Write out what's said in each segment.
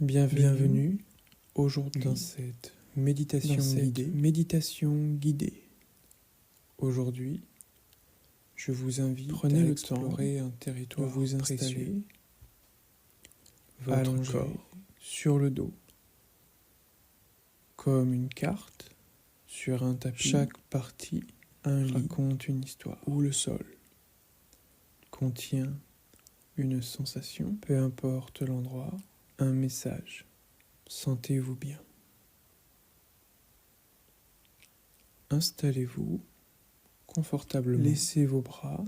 Bienvenue aujourd'hui dans cette méditation guidée. Aujourd'hui, je vous invite à explorer un territoire de vous installer, votre corps sur le dos, comme une carte sur un tapis. Chaque partie raconte une histoire, ou le sol contient une sensation, peu importe l'endroit, un message. Sentez-vous bien. Installez-vous confortablement. Laissez vos bras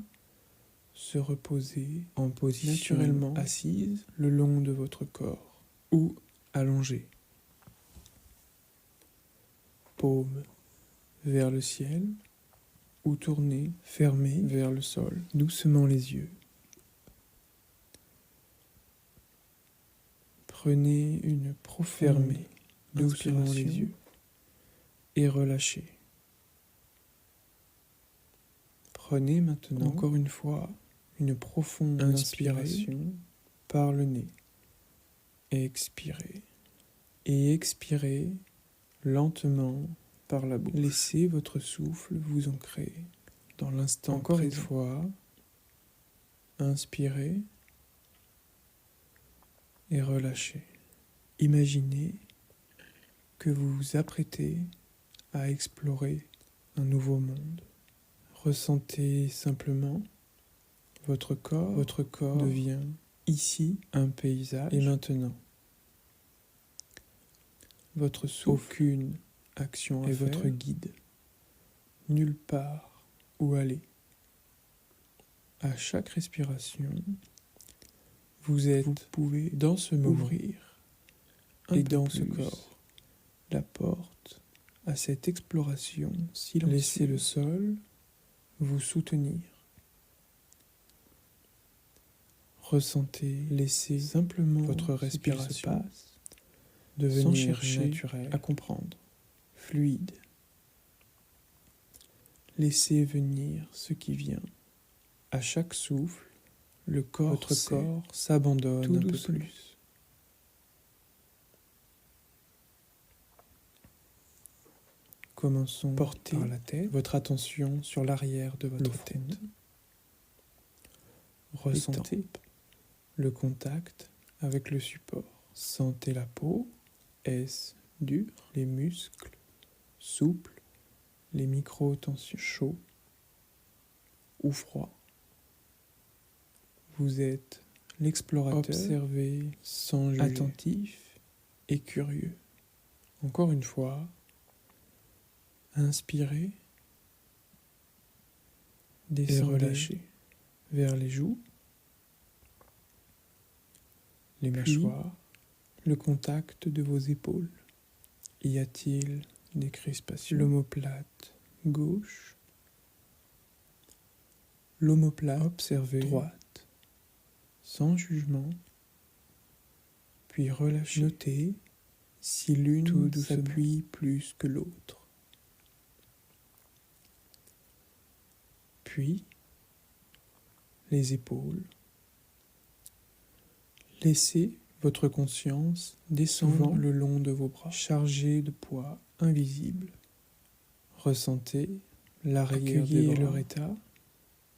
se reposer en position naturellement assise le long de votre corps ou allongé. Paume vers le ciel ou tournez, fermez vers le sol, doucement les yeux. Prenez une profonde doucement les yeux et relâchez. Prenez maintenant encore une fois une profonde inspiration par le nez. Expirez. Et expirez lentement par la bouche. Laissez votre souffle vous ancrer dans l'instant présent. Encore une fois, inspirez et relâchez. Imaginez que vous vous apprêtez à explorer un nouveau monde. Ressentez simplement votre corps. Votre corps devient ici un paysage. Et maintenant, votre souffle, aucune action est votre guide. Nulle part où aller. À chaque respiration, vous pouvez dans ce moment ouvrir et dans ce corps la porte à cette exploration silencieuse. Laissez le sol vous soutenir. Ressentez, laissez simplement votre respiration devenir sans chercher naturel à comprendre, fluide. Laissez venir ce qui vient. À chaque souffle, votre corps s'abandonne tout un peu plus. Commençons par la tête, votre attention sur l'arrière de votre tête. Ressentez le contact avec le support. Sentez la peau, est-ce dur, les muscles souples, les micro-tensions chauds ou froids. Vous êtes l'explorateur, observé sans juger, attentif et curieux. Encore une fois, inspirez, descendez et relâchez vers les joues, les mâchoires, le contact de vos épaules. Y a-t-il des crispations? L'omoplate gauche, l'omoplate observée droite, sans jugement, puis relâchez. Notez si l'une s'appuie plus que l'autre. Puis, les épaules. Laissez votre conscience descendre le long de vos bras, chargés de poids invisible. Ressentez l'arrière des bras, leur état,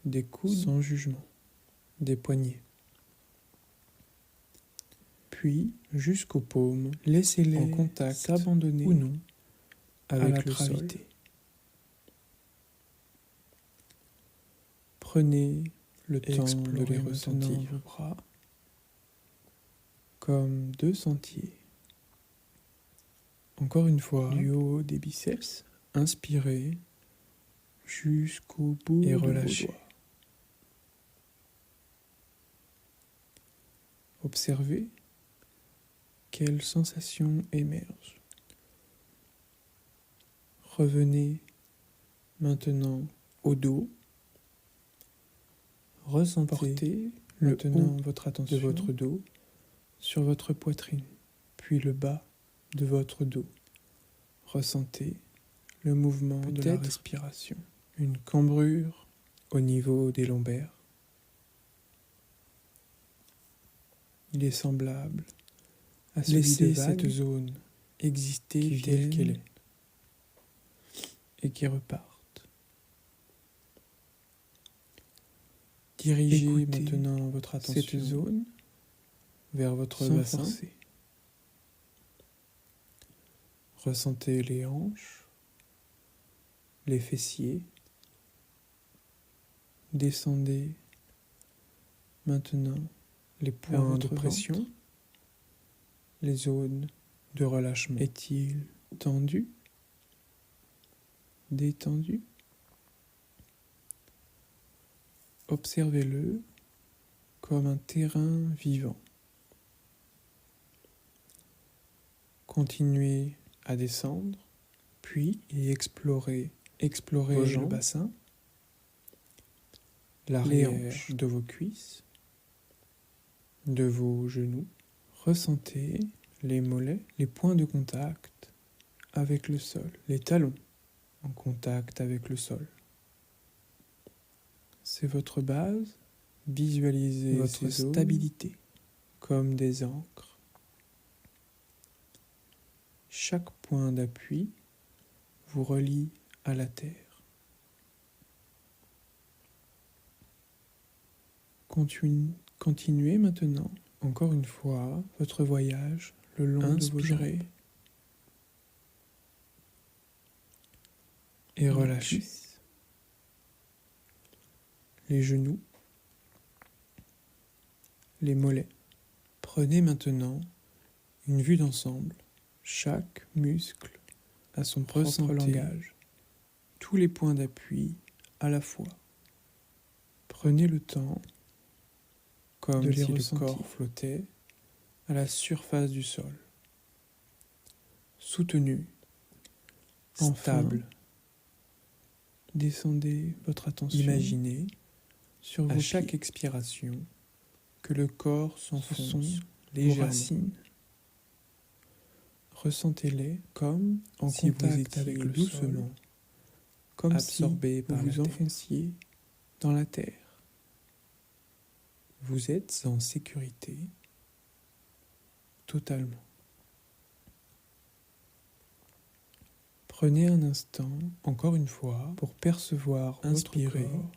des coudes sans jugement, des poignets. Puis, jusqu'aux paumes, laissez-les en contact, s'abandonner ou non avec le sol. Prenez le temps de les ressentir vos bras comme deux sentiers. Encore une fois, du haut des biceps, inspirez jusqu'au bout et relâchez. Observez quelles sensations émergent. Revenez maintenant au dos. Ressentez maintenant votre attention de votre dos sur votre poitrine, puis le bas de votre dos. Ressentez le mouvement de la respiration. Une cambrure au niveau des lombaires. Il est semblable à laisser cette zone exister telle qu'elle est et qui repartent. Dirigez maintenant votre attention cette zone vers votre bassin. Forcer. Ressentez les hanches, les fessiers. Descendez maintenant les points de pression, ventre. Les zones de relâchement. Est-il tendu? Détendu? Observez-le comme un terrain vivant. Continuez à descendre, puis explorez le bassin, l'arrière de vos cuisses, de vos genoux. Ressentez les mollets, les points de contact avec le sol, les talons en contact avec le sol. C'est votre base. Visualisez votre stabilité comme des ancres. Chaque point d'appui vous relie à la terre. Continuez maintenant, encore une fois, votre voyage le long de vos jambes. Et relâchez les genoux, les mollets. Prenez maintenant une vue d'ensemble. Chaque muscle a son propre langage. Tous les points d'appui à la fois. Prenez le temps, comme si le corps flottait à la surface du sol. Soutenu, stable. Descendez votre attention. Imaginez sur à chaque expiration que le corps s'enfonce légèrement. Racines. Ressentez-les comme en si contact avec le doucement, comme absorbé si par vous enfonciez dans la terre. Vous êtes en sécurité totalement. Prenez un instant, encore une fois, pour percevoir votre corps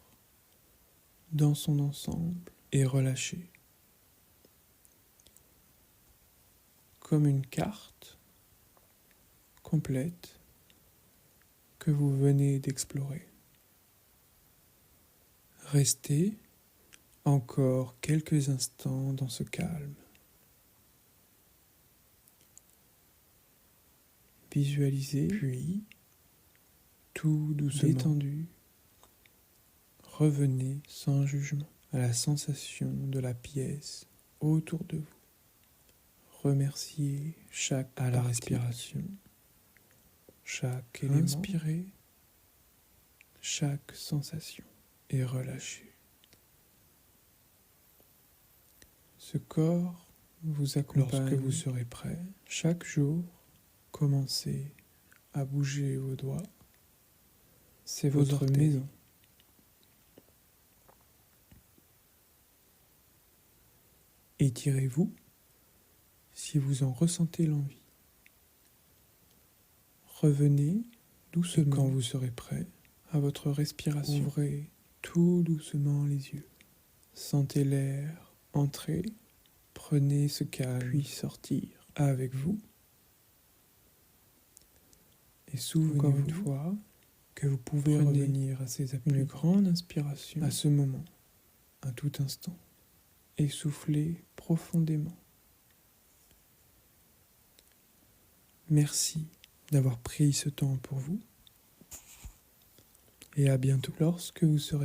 dans son ensemble et relâcher. Comme une carte complète que vous venez d'explorer. Restez encore quelques instants dans ce calme. Visualisez, puis, tout doucement, détendu, revenez sans jugement à la sensation de la pièce autour de vous. Remerciez chaque à la respiration, chaque élément, inspirez, chaque sensation et relâchez. Ce corps vous accompagne lorsque vous serez prêt. Chaque jour, commencez à bouger vos doigts. C'est votre maison. Étirez-vous si vous en ressentez l'envie. Revenez doucement quand vous serez prêt à votre respiration. Ouvrez tout doucement les yeux. Sentez l'air entrer. Prenez ce calme puis sortir avec vous. Et souvenez-vous encore une fois que vous pouvez revenir à ces appuis. Une grande inspiration à ce moment, à tout instant. Et soufflez profondément. Merci d'avoir pris ce temps pour vous. Et à bientôt lorsque vous serez